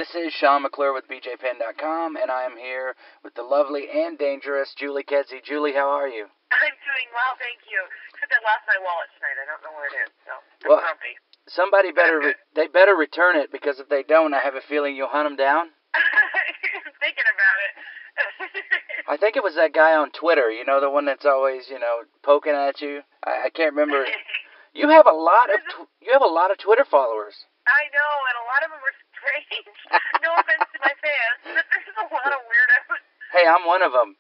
This is Sean McClure with BJPen.com, and I am here with the lovely and dangerous Julie Kedzie. Julie, how are you? I'm doing well, thank you. Except I lost my wallet tonight. I don't know where it is, so I'm Well, grumpy. Somebody better return it, because if they don't, I have a feeling you'll hunt them down. I'm thinking about it. I think it was that guy on Twitter, the one that's always, poking at you. I can't remember. You have a lot of Twitter followers. I know, and a lot of them are strange. No offense to my fans, but there's a lot of weirdos. Hey, I'm one of them.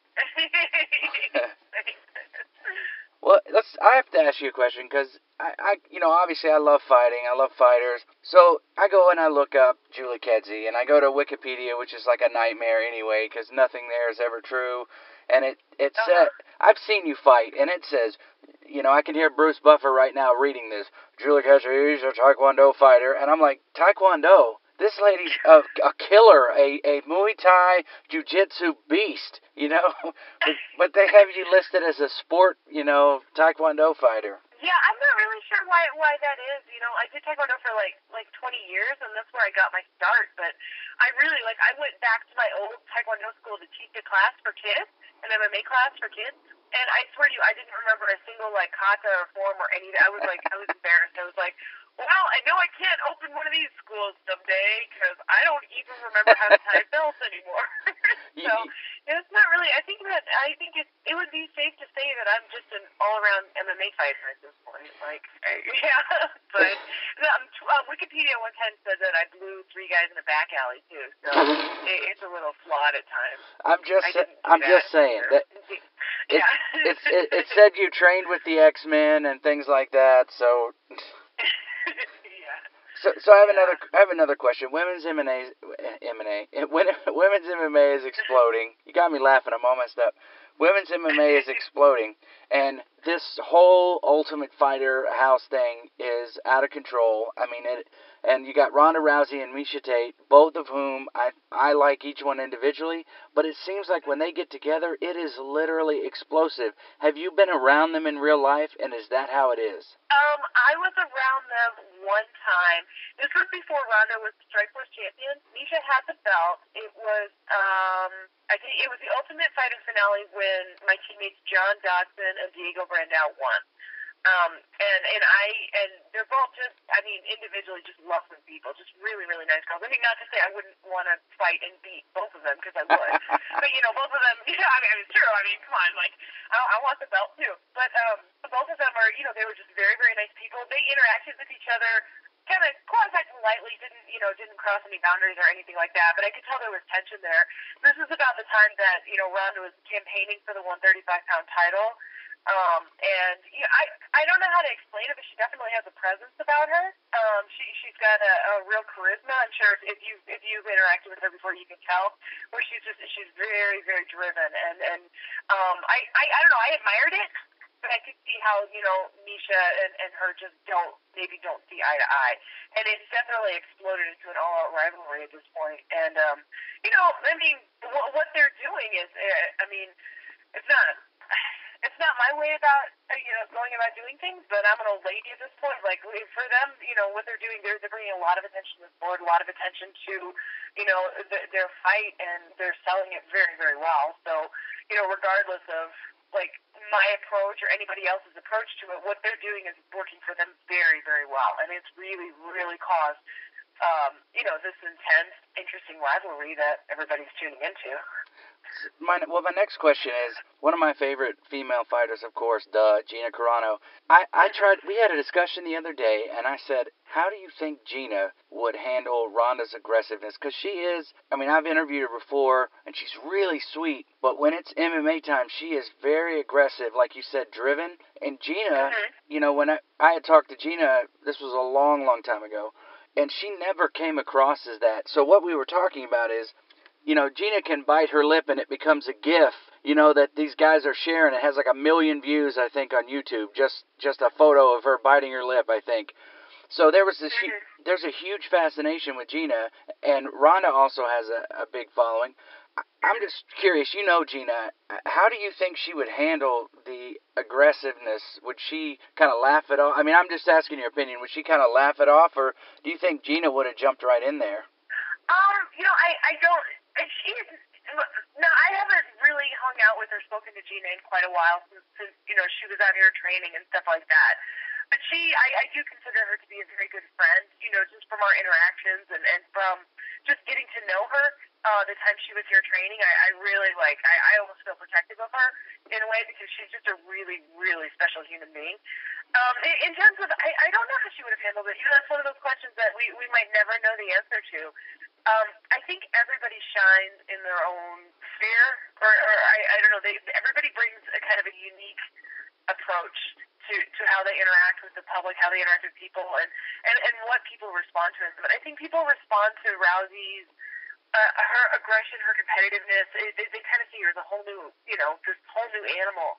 Well, I have to ask you a question, because obviously I love fighting. I love fighters. So I go and I look up Julie Kedzie, and I go to Wikipedia, which is like a nightmare anyway, because nothing there is ever true. And it said, I've seen you fight, and it says, I can hear Bruce Buffer right now reading this. Julie Kedzie is a Taekwondo fighter, and I'm like, Taekwondo? This lady's a killer, a Muay Thai Jiu-Jitsu beast, but they have you listed as a sport, Taekwondo fighter. Yeah, I'm not really sure why that is. I did Taekwondo for like 20 years, and that's where I got my start. But I went back to my old Taekwondo school to teach a class for kids, an MMA class for kids. And I swear to you, I didn't remember a single kata or form or anything. I was embarrassed. I was like, well, I know I can't open one of these schools someday because I don't even remember how to tie belts anymore. So it's not really. I think it would be safe to say that I'm just an all-around MMA fighter at this point. Yeah. But Wikipedia one time said that I blew 3 guys in a back alley too. So it's a little flawed at times. I'm just saying that. Yeah. It said you trained with the X-Men and things like that. So. So I have another question. Women's MMA is exploding. You got me laughing. I'm all messed up. Women's MMA is exploding, and this whole Ultimate Fighter house thing is out of control. I mean, and you got Ronda Rousey and Miesha Tate, both of whom I like each one individually, but it seems like when they get together, it is literally explosive. Have you been around them in real life, and is that how it is? I was around them one time. This was before Ronda was the Strikeforce champion. Miesha had the belt. It was, I think it was the Ultimate Fighter finale when my teammates John Dodson and Diego Brandao won. And they're both just, individually just lovely people, just really, really nice girls. Not to say I wouldn't want to fight and beat both of them, because I would. But, both of them, it's true. Come on, I want the belt too. But both of them are, they were just very, very nice people. They interacted with each other kind of quasi-politely, didn't cross any boundaries or anything like that, but I could tell there was tension there. This was about the time that, Ronda was campaigning for the 135-pound title. I don't know how to explain it, but she definitely has a presence about her. She's got a real charisma. I'm sure if you've interacted with her before, you can tell where she's very, very driven. And I don't know, I admired it, but I could see how, Miesha and her just don't see eye to eye. And it's definitely exploded into an all-out rivalry at this point. And, what they're doing is, it's not my way about, going about doing things, but I'm an old lady at this point. For them, what they're doing, they're bringing a lot of attention to the sport, a lot of attention to, their fight, and they're selling it very, very well. So, regardless of, my approach or anybody else's approach to it, what they're doing is working for them very, very well. And it's really, really caused, this intense, interesting rivalry that everybody's tuning into. My next question is, one of my favorite female fighters, of course, Gina Carano. We had a discussion the other day, and I said, how do you think Gina would handle Ronda's aggressiveness? Because she is, I've interviewed her before, and she's really sweet, but when it's MMA time, she is very aggressive, like you said, driven. And Gina, when I had talked to Gina, this was a long, long time ago, and she never came across as that. So what we were talking about is, Gina can bite her lip and it becomes a GIF, that these guys are sharing. It has 1 million views, I think, on YouTube. Just a photo of her biting her lip, I think. So there's a huge fascination with Gina, and Ronda also has a big following. I'm just curious, Gina, how do you think she would handle the aggressiveness? Would she kind of laugh it off? I'm just asking your opinion. Would she kind of laugh it off, or do you think Gina would have jumped right in there? I don't. And she's no, I haven't really hung out with her, spoken to Gina in quite a while since she was out here training and stuff like that. But I do consider her to be a very good friend. Just from our interactions and from just getting to know her. The time she was here training, I really I almost feel protective of her in a way because she's just a really, really special human being. In terms of, I don't know how she would have handled it. That's one of those questions that we might never know the answer to. I think everybody shines in their own sphere, or I don't know. Everybody brings a kind of a unique approach to how they interact with the public, how they interact with people, and what people respond to. But I think people respond to Rousey's her aggression, her competitiveness. They kind of see her as a whole new, this whole new animal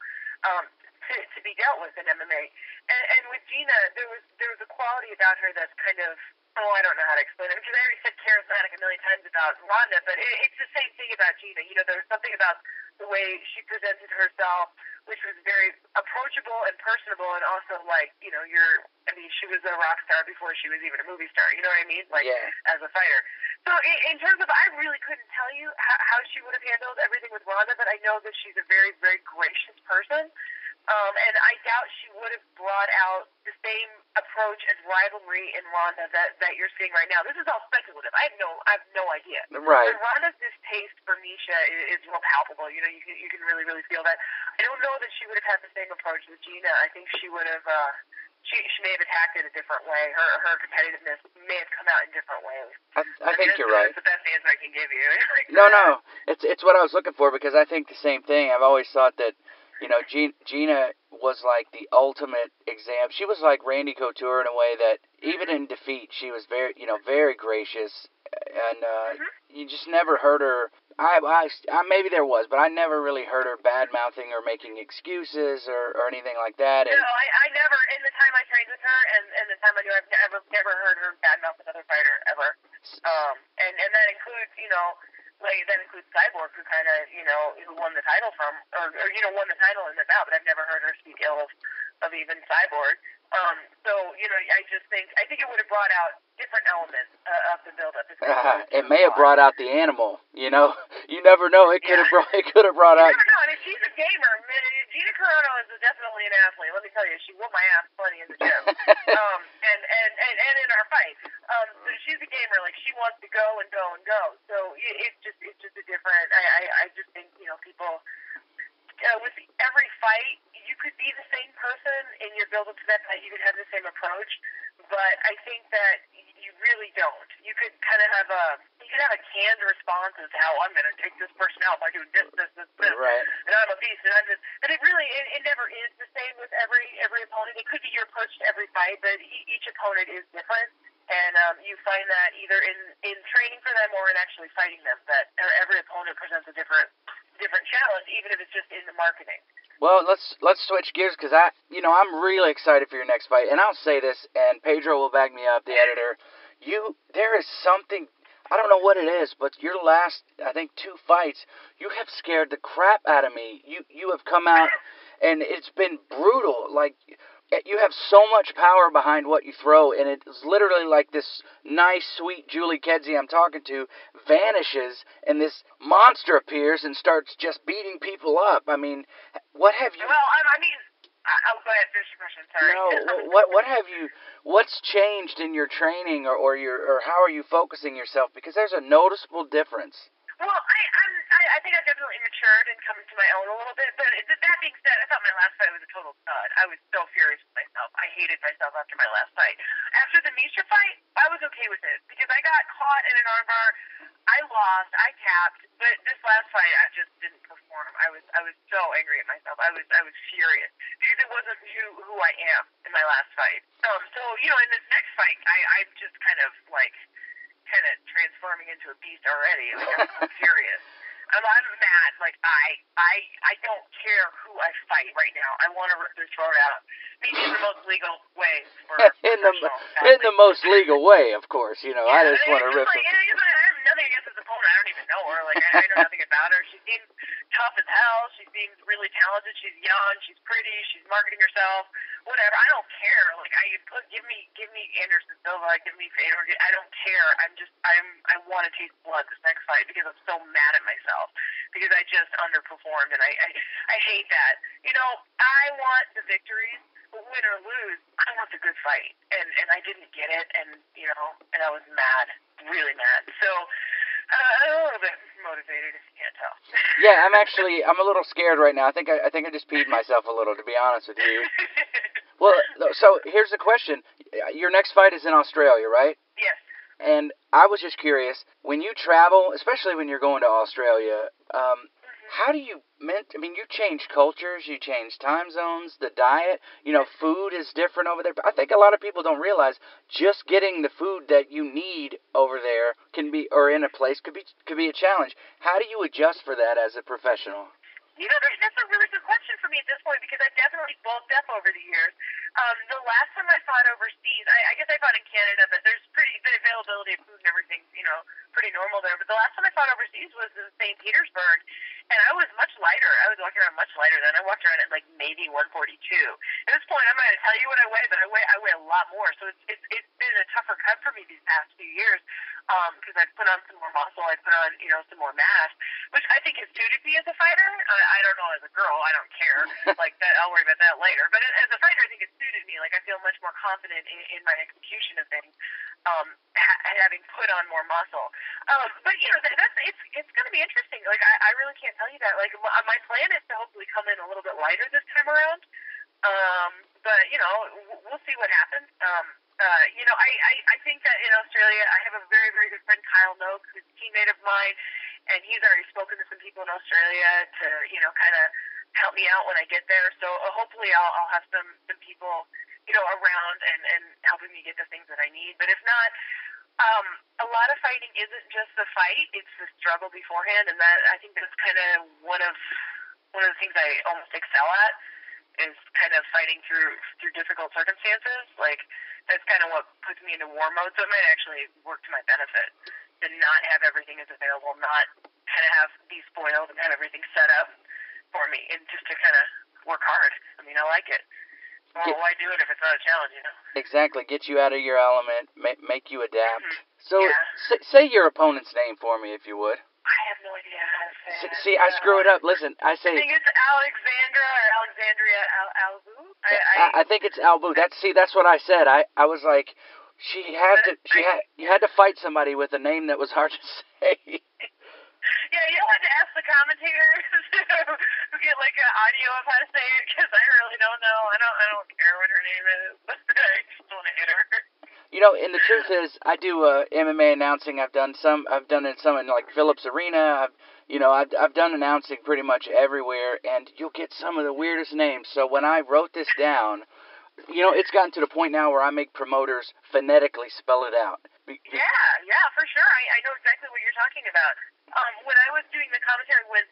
to be dealt with in MMA. And with Gina, there was a quality about her that's kind of, I don't know how to explain it because I already said charismatic a million times about Ronda, but it's the same thing about Gina. There was something about the way she presented herself, which was very approachable and personable, and also she was a rock star before she was even a movie star. You know what I mean? As a fighter. So in terms of, I really couldn't tell you how she would have handled everything with Ronda, but I know that she's a very, very gracious person. And I doubt she would have brought out the same approach and rivalry in Ronda that you're seeing right now. This is all speculative. I have no idea. Right. But Ronda's distaste for Misha is real palpable. You can really, really feel that. I don't know that she would have had the same approach with Gina. I think she would have. She may have attacked it a different way. Her competitiveness may have come out in different ways. I think you're right. That's the best answer I can give you. No. It's what I was looking for because I think the same thing. I've always thought that, Gina was like the ultimate example. She was like Randy Couture in a way that even in defeat, she was very, very gracious, and you just never heard her. I maybe there was, but I never really heard her bad mouthing or making excuses or anything like that. And no, I never. In the time I trained with her, and the time I knew, I've never heard her bad mouth another fighter ever. And that includes, that includes Cyborg, who kind of, who won the title from, or won the title in the bout, but I've never heard her speak ill of even Cyborg. I think it would have brought out different elements of the build-up. It may have brought out the animal. You never know. It could have brought out. You never know. And if she's a gamer, Gina Carano is definitely an athlete. Let me tell you, she whooped my ass plenty in the gym, and in our fight. So she's a gamer. Like she wants to go and go and go. So it's just a different. I just think people. With every fight, you could be the same person in your build-up to that fight. You could have the same approach, but I think that you really don't. You could kind of have a canned response as to how I'm going to take this person out by doing this, right. And I'm a beast, and I'm this. But it really, it never is the same with every opponent. It could be your approach to every fight, but each opponent is different. And you find that either in training for them or in actually fighting them, that every opponent presents a different challenge, even if it's just in the marketing. Well, let's switch gears because I'm really excited for your next fight, and I'll say this, and Pedro will back me up, the editor. There is something, I don't know what it is, but your last, I think, 2 fights, you have scared the crap out of me. You have come out, and it's been brutal. Like, you have so much power behind what you throw, and it's literally like this nice, sweet Julie Kedzie I'm talking to vanishes, and this monster appears and starts just beating people up. I mean, what have you... Well, I'll go ahead and finish your question, sorry. No, what have you... What's changed in your training, or how are you focusing yourself? Because there's a noticeable difference. Well, I think I've definitely matured and come to my own a little bit. But that being said, I thought my last fight was a total stud. I was so furious with myself. I hated myself after my last fight. After the Misha fight, I was okay with it because I got caught in an armbar. I lost. I tapped. But this last fight, I just didn't perform. I was so angry at myself. I was furious because it wasn't who I am in my last fight. So in this next fight, I'm just kind of transforming into a beast already. I'm furious. I'm mad. Like I don't care who I fight right now. I want to rip their throat out. Maybe in the most legal way. in the most legal way, of course. I just want to rip. I have nothing against this opponent. I don't even know her. Like I know nothing about her. She seems tough as hell. She seems really talented. She's young. She's pretty. She's marketing herself. Whatever. I don't care. Like give me Anderson Silva. Give me Fedor. I don't care. I want to taste blood this next fight because I'm so mad at myself because I just underperformed and I hate that. You know, I want the victories. Win or lose, I want the good fight, and I didn't get it, and and I was mad, really mad. So I'm a little bit motivated, if you can't tell. Yeah, I'm a little scared right now. I think I just peed myself a little, to be honest with you. Well, so here's the question: your next fight is in Australia, right? Yes. And I was just curious, when you travel, especially when you're going to Australia, how do you you change cultures, you change time zones, the diet, food is different over there. I think a lot of people don't realize just getting the food that you need over there or in a place could be a challenge. How do you adjust for that as a professional? That's a really good question for me at this point because I've definitely bulked up over the years. The last time I fought overseas, I guess I fought in Canada, but the availability of food and everything, pretty normal there. But the last time I fought overseas was in St. Petersburg, and I was much lighter. I was walking around much lighter then. I walked around at like maybe 142. At this point, I'm not going to tell you what I weigh, but I weigh a lot more. So it's been a tougher cut for me these past few years because I've put on some more muscle. I put on some more mass, which I think has suited me as a fighter. I don't know as a girl. I don't care. Like that, I'll worry about that later. But as a fighter, I think it suited me. Like I feel much more confident in my execution of things, having put on more muscle. But it's going to be interesting. Like I really can't tell you that. Like my plan is to hopefully come in a little bit lighter this time around. But we'll see what happens. I think that in Australia, I have a very, very good friend, Kyle Noak, who's a teammate of mine, and he's already spoken to some people in Australia to, kind of help me out when I get there. So hopefully I'll have some people, around and helping me get the things that I need. But if not, a lot of fighting isn't just the fight; it's the struggle beforehand, and that I think that's kind of one of the things I almost excel at. Is kind of fighting through difficult circumstances. Like, that's kind of what puts me into war mode, so it might actually work to my benefit to not have everything as available, not kind of be spoiled and have everything set up for me, and just to kind of work hard. I like it. Well, why do it if it's not a challenge, Exactly. Get you out of your element, make you adapt. Mm-hmm. So, yeah. Say your opponent's name for me, if you would. I have no idea how to say it. See, I screw it up. Listen, I say... I think it's Alexandra or Alexandria Albu. I think it's Albu. That's what I said. I was like, you had to fight somebody with a name that was hard to say. Yeah, you'll have to ask the commentators who get like an audio of how to say it because I really don't know. I don't care what her name is. I just want to hit her. And the truth is, I do MMA announcing. I've done it some in like Phillips Arena. I've done announcing pretty much everywhere, and you'll get some of the weirdest names. So when I wrote this down, it's gotten to the point now where I make promoters phonetically spell it out. Yeah, for sure. I know exactly what you're talking about. When I was doing the commentary when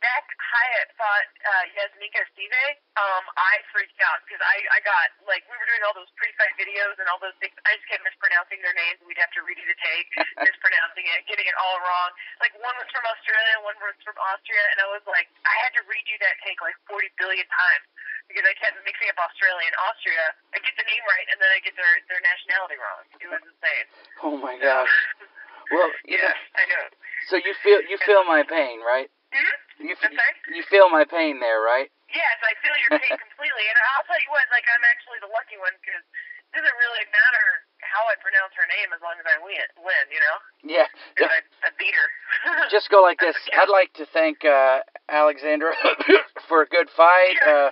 Beck Hyatt fought Yasmika Sive, I freaked out because I got, like, we were doing all those pre-fight videos and all those things. I just kept mispronouncing their names. We'd have to redo the take, mispronouncing it, getting it all wrong. Like, one was from Australia, one was from Austria, and I was like, I had to redo that take like 40 billion times because I kept mixing up Australia and Austria. I get the name right, and then I get their nationality wrong. It was insane. Oh, my gosh. Well, yeah, I know. So you feel my pain, right? Mm-hmm. You feel my pain there, right? Yes, I feel your pain completely. And I'll tell you what, like, I'm actually the lucky one because it doesn't really matter how I pronounce her name as long as I win, Yeah. Because I beat her. Just go like this. I'd like to thank Alexandra for a good fight. Yeah.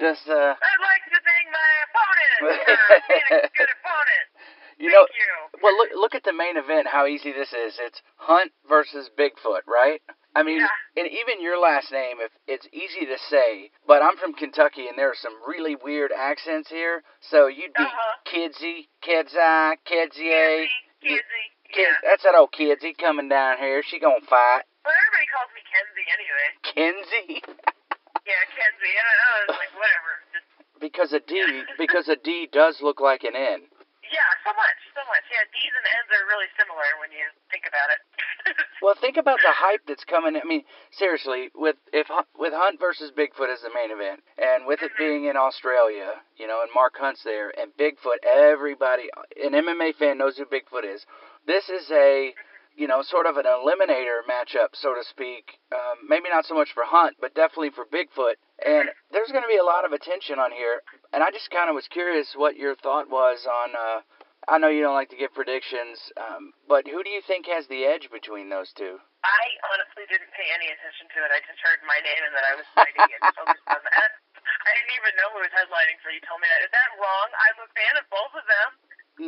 I'd like to thank my opponent for being a good opponent. Thank you. Well, look at the main event, how easy this is. It's Hunt versus Bigfoot, right? I mean, and even your last name, if it's easy to say, but I'm from Kentucky, and there are some really weird accents here. So you'd be Kedzie, Kedzie. Kedzie. Yeah. That's that old Kedzie coming down here. She gonna fight. Well, everybody calls me Kenzie anyway. Kenzie? Yeah, Kenzie. I was like, whatever. Because a D does look like an N. Yeah, so much. Yeah, D's and N's are really similar when you think about it. Well, think about the hype that's coming. I mean, seriously, with Hunt versus Bigfoot as the main event, and with it being in Australia, and Mark Hunt's there, and Bigfoot, everybody, an MMA fan knows who Bigfoot is. This is a, sort of an eliminator matchup, so to speak. Maybe not so much for Hunt, but definitely for Bigfoot. And there's going to be a lot of attention on here. And I just kind of was curious what your thought was on. I know you don't like to give predictions, but who do you think has the edge between those two? I honestly didn't pay any attention to it. I just heard my name and that I was fighting and focused on that. I didn't even know who was headlining until you told me that. Is that wrong? I'm a fan of both of them.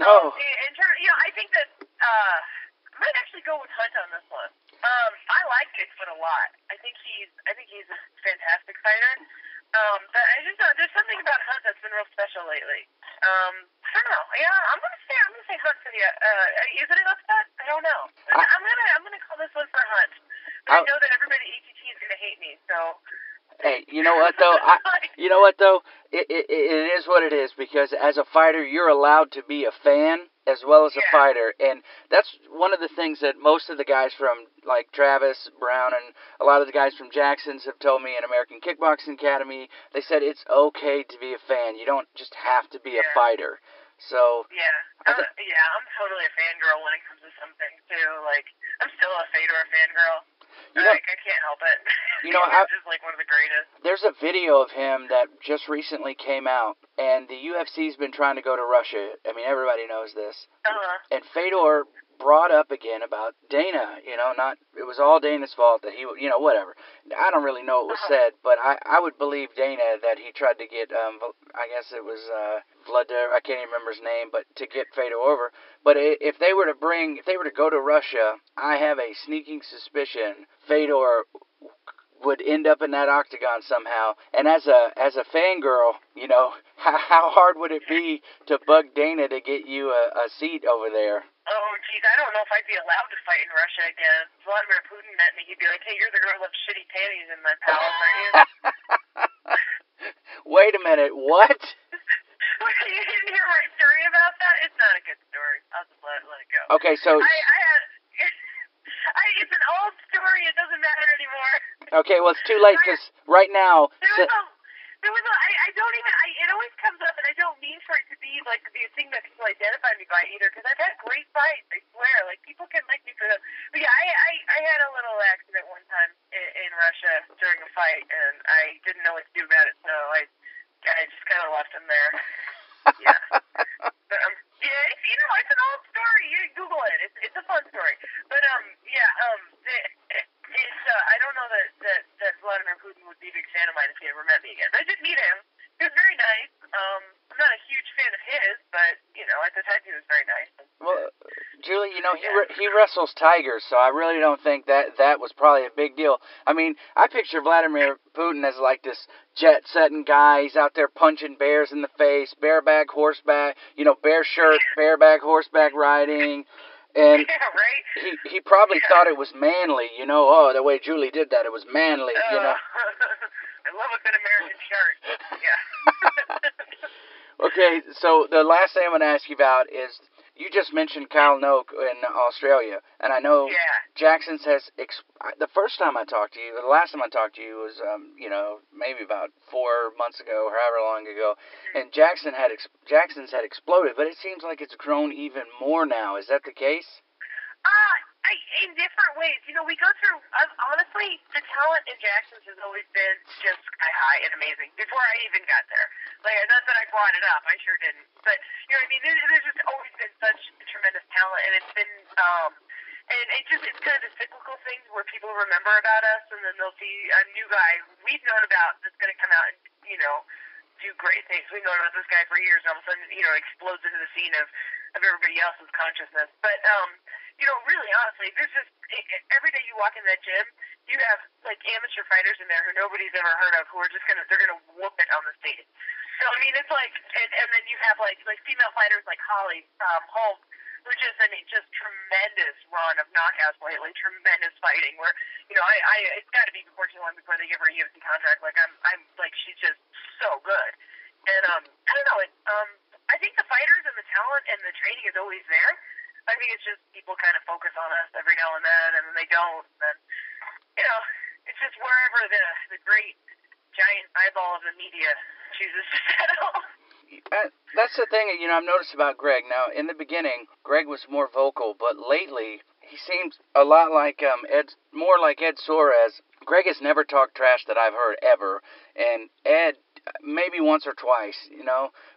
No. I think that I might actually go with Hunt on this one. I like Bigfoot a lot. I think he's a fantastic fighter. But I just know there's something about Hunt that's been real special lately. I don't know. Yeah, I'm gonna say Hunt for the. Is it an upset? I don't know. I'm gonna call this one for Hunt. But I know that everybody at ATT is gonna hate me. So. Hey, you know what though? It is what it is, because as a fighter, you're allowed to be a fan as well as a fighter, and that's one of the things that most of the guys from like Travis Brown and a lot of the guys from Jackson's have told me in American Kickboxing Academy. They said it's okay to be a fan. You don't just have to be a fighter. So I'm totally a fangirl when it comes to something too. Like I'm still a Fedor fangirl. I can't help it. He's just like one of the greatest. There's a video of him that just recently came out, and the UFC's been trying to go to Russia. I mean, everybody knows this. And Fedor brought up again about Dana. It was all Dana's fault that he, whatever. I don't really know what was said, but I would believe Dana that he tried to get, I guess it was Vladimir, I can't even remember his name, but to get Fedor over. But if they were to go to Russia, I have a sneaking suspicion Fedor would end up in that octagon somehow. And as a fangirl, how hard would it be to bug Dana to get you a seat over there? Oh, geez, I don't know if I'd be allowed to fight in Russia again. Vladimir Putin met me. He'd be like, hey, you're the girl who left shitty panties in my palace, aren't you? Wait a minute, what? You didn't hear my story about that? It's not a good story. I'll just let it go. Okay, so... it's an old story. It doesn't matter anymore. Okay, well, it's too late, because right now... It always comes up, and I don't mean for it to be, like, the thing that people identify me by either, because I've had great fights, I swear. Like, people can like me for them. But yeah, I had a little accident one time in Russia during a fight, and I didn't know what to do about it, so I just kind of left him there. Yeah. But, it's an old story. You Google it. It's a fun story. But, I don't know that Vladimir Putin would be a big fan of mine if he ever met me again. But I did meet him. He was very nice. I'm not a huge fan of his, but, at the time he was very nice. Well, Julie, he wrestles tigers, so I really don't think that was probably a big deal. I mean, I picture Vladimir Putin as like this jet-setting guy. He's out there punching bears in the face, bareback, horseback, bear shirt, bareback, horseback riding. And he probably thought it was manly, the way Julie did that, it was manly, I love a good American shirt. Yeah. Okay, so the last thing I'm going to ask you about is, you just mentioned Kyle Noak in Australia, and I know Jackson's has, the last time I talked to you was, maybe about 4 months ago, or however long ago, and Jackson's had exploded, but it seems like it's grown even more now. Is that the case? In different ways. We go through, honestly, the talent in Jackson's has always been just sky high and amazing before I even got there. Like, not that I brought it up, I sure didn't. But, there's just always been such tremendous talent, and it's been, and it's kind of the cyclical things where people remember about us, and then they'll see a new guy we've known about that's going to come out and, do great things. We've known about this guy for years, and all of a sudden, explodes into the scene of everybody else's consciousness. But, really honestly, there's just, every day you walk in that gym, you have, like, amateur fighters in there who nobody's ever heard of, who are just they're gonna whoop it on the stage. So, it's like, and then you have, like female fighters like Holly Holm, who just tremendous run of knockouts lately, tremendous fighting, where, it's gotta be before too long before they give her a UFC contract. Like, I'm like, she's just so good. And, I don't know, I think the fighters and the talent and the training is always there. I think it's just people kind of focus on us every now and then they don't. And then, it's just wherever the great giant eyeball of the media chooses to settle. That's the thing, I've noticed about Greg. Now, in the beginning, Greg was more vocal, but lately, he seems a lot like more like Ed Suarez. Greg has never talked trash that I've heard ever, and Ed maybe once or twice,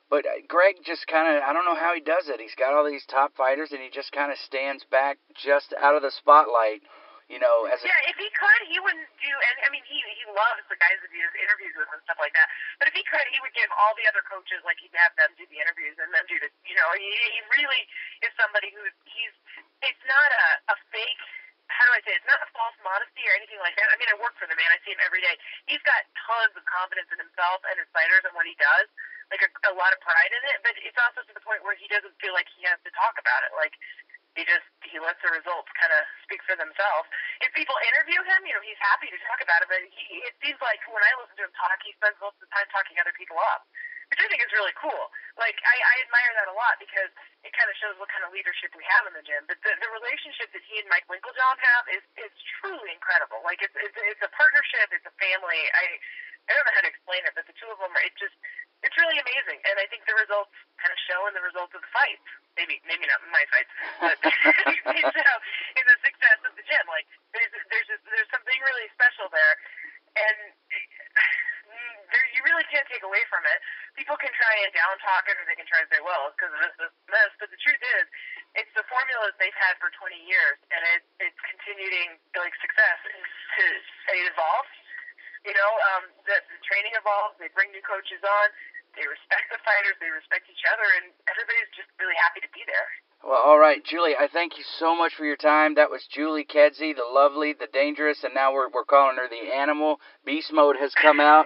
but Greg just kind of, I don't know how he does it. He's got all these top fighters, and he just kind of stands back just out of the spotlight, if he could, he wouldn't do, and I mean, he loves the guys that he does interviews with and stuff like that, but if he could, he would give all the other coaches, like, he'd have them do the interviews and then do the, he really is somebody it's not a fake, how do I say, it's not a false modesty or anything like that. I mean, I work for the man, I see him every day. He's got tons of confidence in himself and his fighters and what he does, like a lot of pride in it, but it's also to the point where he doesn't feel like he has to talk about it, like, he lets the results kind of speak for themselves. If people interview him, he's happy to talk about it, but it seems like when I listen to him talk, he spends most of the time talking other people up, which I think is really cool. Like, I admire that a lot because it kind of shows what kind of leadership we have in the gym. But the relationship that he and Mike Winklejohn have is truly incredible. Like, it's a partnership, it's a family. I don't know how to explain it, but the two of them, it's really amazing. And I think the results kind of show in the results of the fights. Maybe not in my fights, but in the success of the gym. Like, there's something really special there, and you really can't take away from it. People can try and down talk it, or they can try and say, well, it's because of this, but the truth is, it's the formulas they've had for 20 years, and it's continuing, like, success. It evolves. The training evolves. They bring new coaches on. They respect the fighters. They respect each other, and everybody's just really happy to be there. Well, all right, Julie, I thank you so much for your time. That was Julie Kedzie, the lovely, the dangerous, and now we're calling her the animal. Beast mode has come out.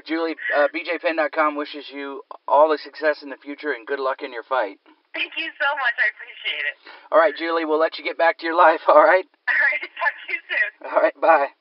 Julie, BJPenn.com wishes you all the success in the future and good luck in your fight. Thank you so much. I appreciate it. All right, Julie, we'll let you get back to your life, all right? All right, talk to you soon. All right, bye.